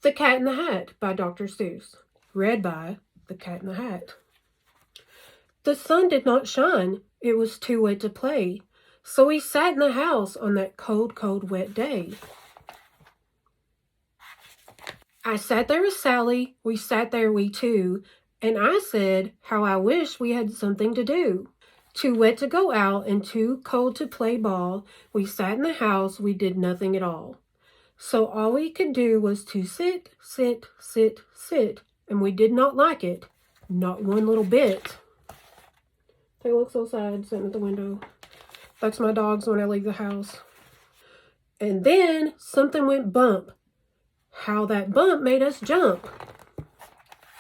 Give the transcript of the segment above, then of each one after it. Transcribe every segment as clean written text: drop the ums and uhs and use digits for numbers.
The Cat in the Hat by Dr. Seuss. Read by The Cat in the Hat. The sun did not shine, it was too wet to play, so we sat in the house on that cold, cold, wet day. I sat there with Sally, we sat there we two, and I said how I wish we had something to do. Too wet to go out and too cold to play ball, we sat in the house, we did nothing at all. So all we could do was to sit, sit, sit, sit, and we did not like it, not one little bit. They look so sad sitting at the window. That's my dogs when I leave the house. And then something went bump. How that bump made us jump.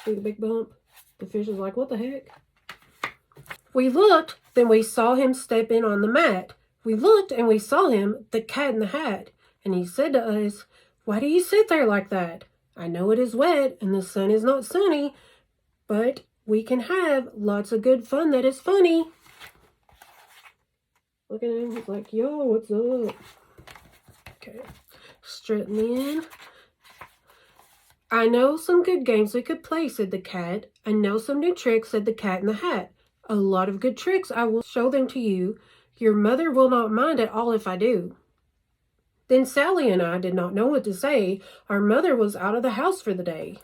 See the big bump? The fish is like, what the heck? We looked, then we saw him step in on the mat. We looked and we saw him, the Cat in the Hat. And he said to us, why do you sit there like that? I know it is wet and the sun is not sunny, but we can have lots of good fun that is funny. Look at him. He's like, yo, what's up? Okay. Straighten in. I know some good games we could play, said the cat. I know some new tricks, said the Cat in the Hat. A lot of good tricks. I will show them to you. Your mother will not mind at all if I do. Then Sally and I did not know what to say. Our mother was out of the house for the day.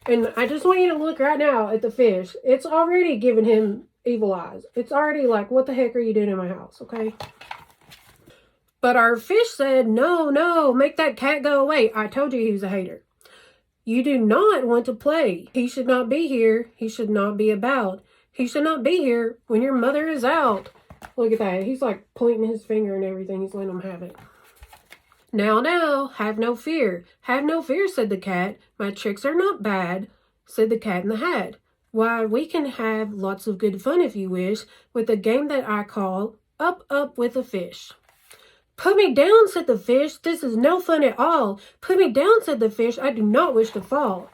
And I just want you to look right now at the fish. It's already giving him evil eyes. It's already like, what the heck are you doing in my house, okay? But our fish said, no, no, make that cat go away. I told you he was a hater. You do not want to play. He should not be here. He should not be about. He should not be here when your mother is out. Look at that. He's like pointing his finger and everything. He's letting them have it. Now, now, have no fear. Have no fear, said the cat. My tricks are not bad, said the Cat in the Hat. Why, we can have lots of good fun if you wish, with a game that I call Up, Up with a Fish. Put me down, said the fish. This is no fun at all. Put me down, said the fish. I do not wish to fall.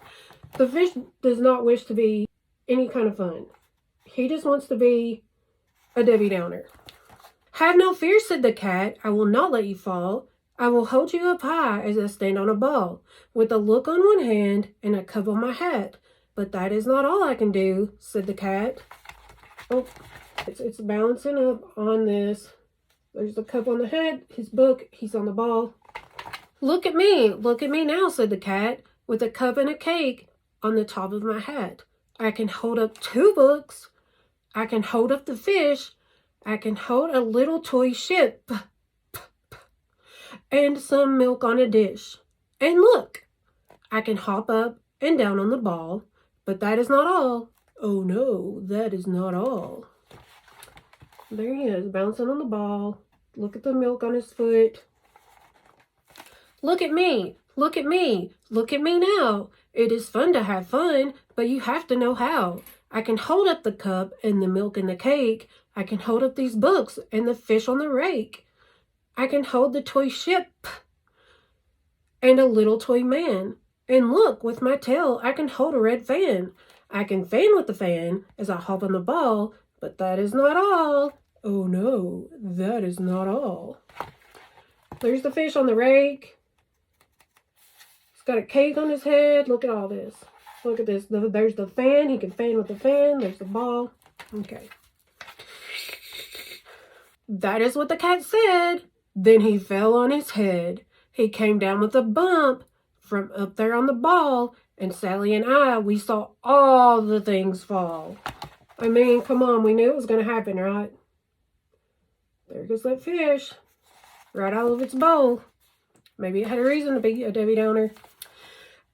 The fish does not wish to be any kind of fun. He just wants to be a Debbie Downer. Have no fear, said the cat. I will not let you fall. I will hold you up high as I stand on a ball, with a look on one hand and a cup on my hat. But that is not all I can do, said the cat. Oh, it's balancing up on this. There's the cup on the head, his book, he's on the ball. Look at me now, said the cat, with a cup and a cake on the top of my hat. I can hold up 2 books. I can hold up the fish. I can hold a little toy ship. And some milk on a dish. And look, I can hop up and down on the ball, but that is not all. Oh no, that is not all. There he is, bouncing on the ball. Look at the milk on his foot. Look at me, look at me, look at me now. It is fun to have fun, but you have to know how. I can hold up the cup and the milk and the cake. I can hold up these books and the fish on the rake. I can hold the toy ship and a little toy man. And look, with my tail, I can hold a red fan. I can fan with the fan as I hop on the ball, but that is not all. Oh no, that is not all. There's the fish on the rake. He's got a cake on his head. Look at all this. Look at this. There's the fan. He can fan with the fan. There's the ball. Okay. That is what the cat said. Then he fell on his head. He came down with a bump from up there on the ball, and Sally and I, we saw all the things fall. I mean, come on, we knew it was going to happen, right? There goes that fish, right out of its bowl. Maybe it had a reason to be a Debbie Downer.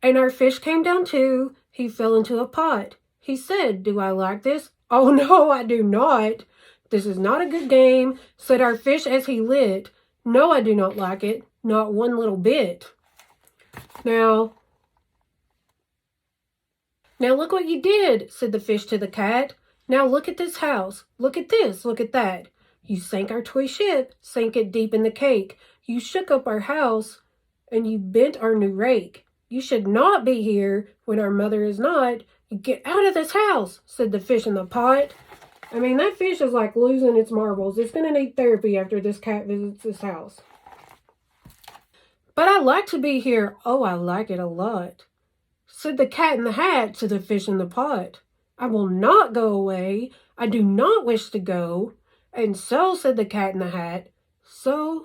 And our fish came down too. He fell into a pot. He said, do I like this? Oh no, I do not. This is not a good game, said our fish as he lit. No, I do not like it, not one little bit. Now look what you did, said the fish to the cat. Now look at this house. Look at this, look at that. You sank our toy ship, sank it deep in the cake. You shook up our house, and you bent our new rake. You should not be here when our mother is not. You get out of this house, said the fish in the pot. I mean, that fish is like losing its marbles. It's going to need therapy after this cat visits this house. But I like to be here. Oh, I like it a lot, said the cat in the hat to the fish in the pot. I will not go away. I do not wish to go. And so, said the cat in the hat, so,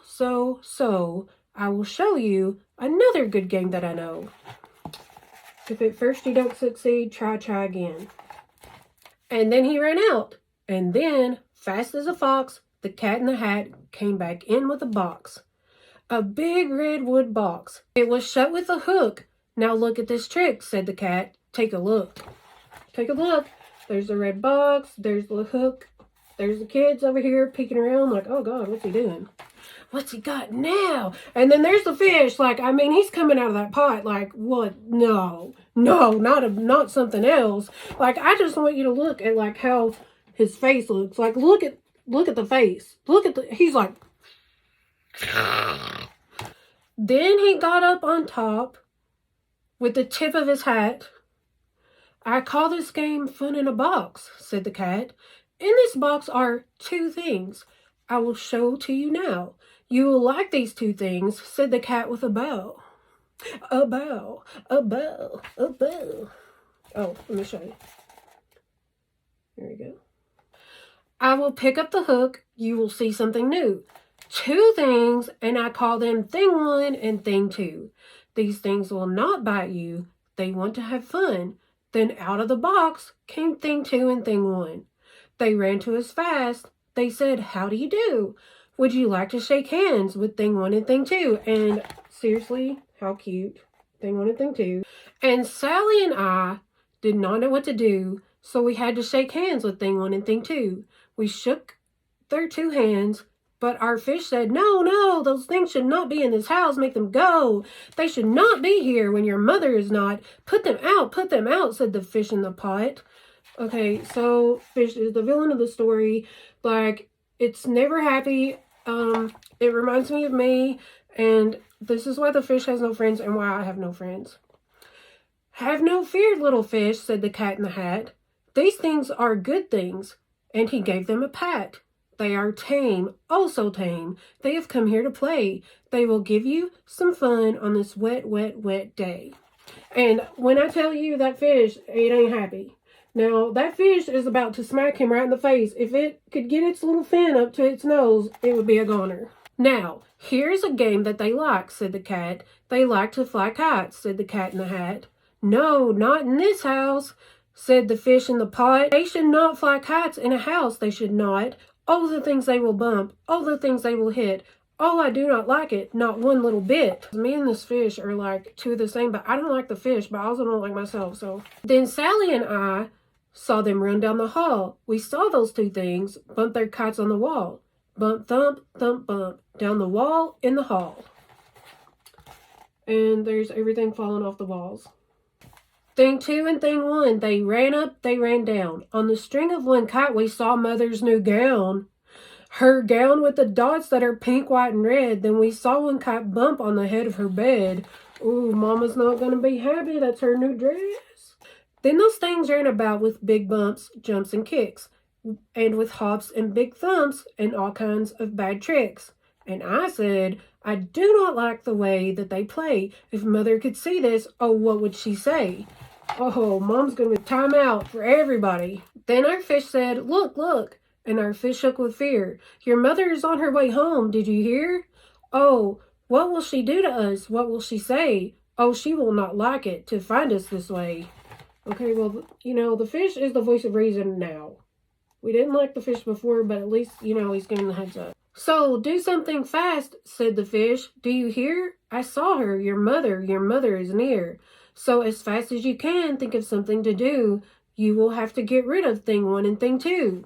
I will show you another good game that I know. If at first you don't succeed, try again. And then he ran out. And then, fast as a fox, the cat in the hat came back in with a box. A big redwood box. It was shut with a hook. Now look at this trick, said the cat. Take a look. Take a look. There's the red box. There's the hook. There's the kids over here peeking around like, oh God, what's he doing? What's he got now? And then there's the fish. Like, I mean, he's coming out of that pot. Like, what? No, not something else. Like, I just want you to look at like how his face looks. Like, look at the face. He's like. Then he got up on top with the tip of his hat. I call this game fun in a box, said the cat. In this box are two things. I will show to you now. You will like these two things, said the cat with a bow. A bow, a bow, a bow. Oh, let me show you. There we go. I will pick up the hook. You will see something new. Two things, and I call them thing one and thing two. These things will not bite you. They want to have fun. Then out of the box came thing two and thing one. They ran to us fast. They said, how do you do? Would you like to shake hands with thing one and thing two? And seriously, how cute. Thing one and thing two. And Sally and I did not know what to do, so we had to shake hands with thing one and thing two. We shook their two hands, but our fish said, no, those things should not be in this house. Make them go. They should not be here when your mother is not. Put them out, said the fish in the pot. Okay, so fish is the villain of the story. Like, it's never happy. It reminds me of me, and this is why the fish has no friends and why I have no friends. Have no fear, little fish, said the cat in the hat. These things are good things. And he gave them a pat. They are tame, oh so tame. They have come here to play. They will give you some fun on this wet day. And when I tell you that fish, it ain't happy. Now, that fish is about to smack him right in the face. If it could get its little fin up to its nose, it would be a goner. Now, here's a game that they like, said the cat. They like to fly kites, said the cat in the hat. No, not in this house, said the fish in the pot. They should not fly kites in a house, they should not. Oh, the things they will bump. Oh, the things they will hit. Oh, I do not like it, not one little bit. Me and this fish are like two of the same, but I don't like the fish, but I also don't like myself, so. Then Sally and I saw them run down the hall. We saw those two things bump their kites on the wall. Bump, thump, thump, bump, down the wall in the hall. And there's everything falling off the walls. Thing two and thing one, they ran up, they ran down. On the string of one kite, we saw Mother's new gown. Her gown with the dots that are pink, white, and red. Then we saw one kite bump on the head of her bed. Ooh, Mama's not going to be happy. That's her new dress. Then those things ran about with big bumps, jumps, and kicks. And with hops and big thumps and all kinds of bad tricks. And I said, I do not like the way that they play. If Mother could see this, oh, what would she say? Oh, Mom's going to time out for everybody. Then our fish said, look. And our fish shook with fear. Your mother is on her way home. Did you hear? Oh, what will she do to us? What will she say? Oh, she will not like it to find us this way. Okay, well, the fish is the voice of reason now. We didn't like the fish before, but at least, he's giving the heads up. So, do something fast, said the fish. Do you hear? I saw her. Your mother is near. So, as fast as you can, think of something to do. You will have to get rid of thing one and thing two.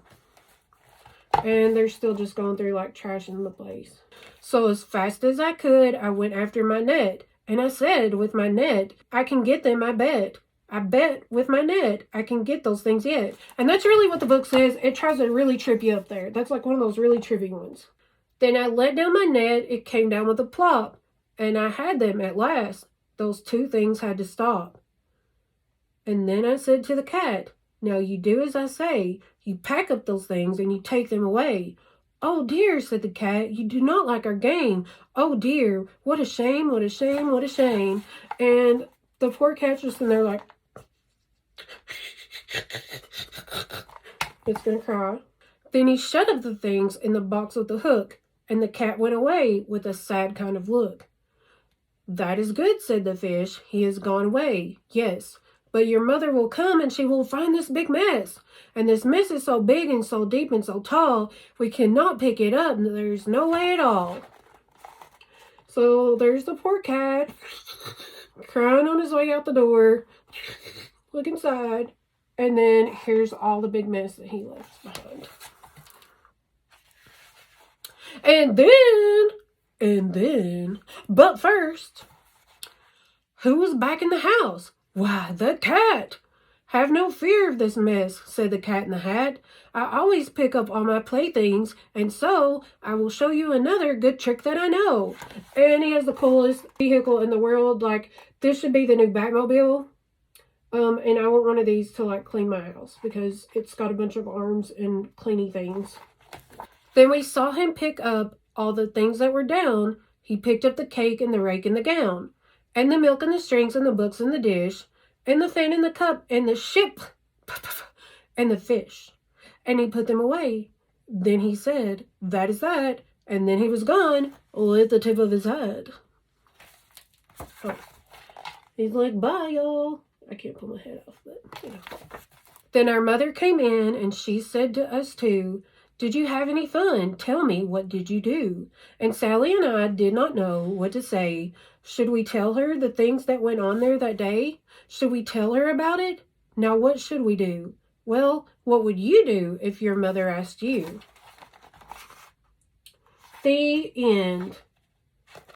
And they're still just going through like trashing the place. So, as fast as I could, I went after my net. And I said, with my net, I can get them, I bet. I bet with my net, I can get those things yet. And that's really what the book says. It tries to really trip you up there. That's like one of those really trippy ones. Then I let down my net. It came down with a plop. And I had them at last. Those two things had to stop. And then I said to the cat, now you do as I say. You pack up those things and you take them away. "Oh dear," said the cat, "you do not like our game. Oh dear, what a shame, what a shame, what a shame." And the poor cat's just in there like, it's gonna cry. Then he shut up the things in the box with the hook, and the cat went away with a sad kind of look. "That is good," said the fish. "He has gone away, yes. But your mother will come and she will find this big mess. And this mess is so big and so deep and so tall, we cannot pick it up. There's no way at all." So there's the poor cat, crying on his way out the door, looking sad. And then here's all the big mess that he left behind. And then, but first, who was back in the house? "Why, the cat." "Have no fear of this mess," said the Cat in the Hat. "I always pick up all my playthings, and so I will show you another good trick that I know." And he has the coolest vehicle in the world. Like, this should be the new Batmobile. And I want one of these to, like, clean my house because it's got a bunch of arms and cleany things. Then we saw him pick up all the things that were down. He picked up the cake and the rake and the gown, and the milk and the strings and the books and the dish, and the fan and the cup and the ship and the fish. And he put them away. Then he said, "That is that." And then he was gone with the tip of his head. Oh. He's like, "Bye, y'all." I can't pull my head off, but, you know. Then our mother came in, and she said to us two, "Did you have any fun? Tell me, what did you do?" And Sally and I did not know what to say. Should we tell her the things that went on there that day? Should we tell her about it? Now what should we do? Well, what would you do if your mother asked you? The end.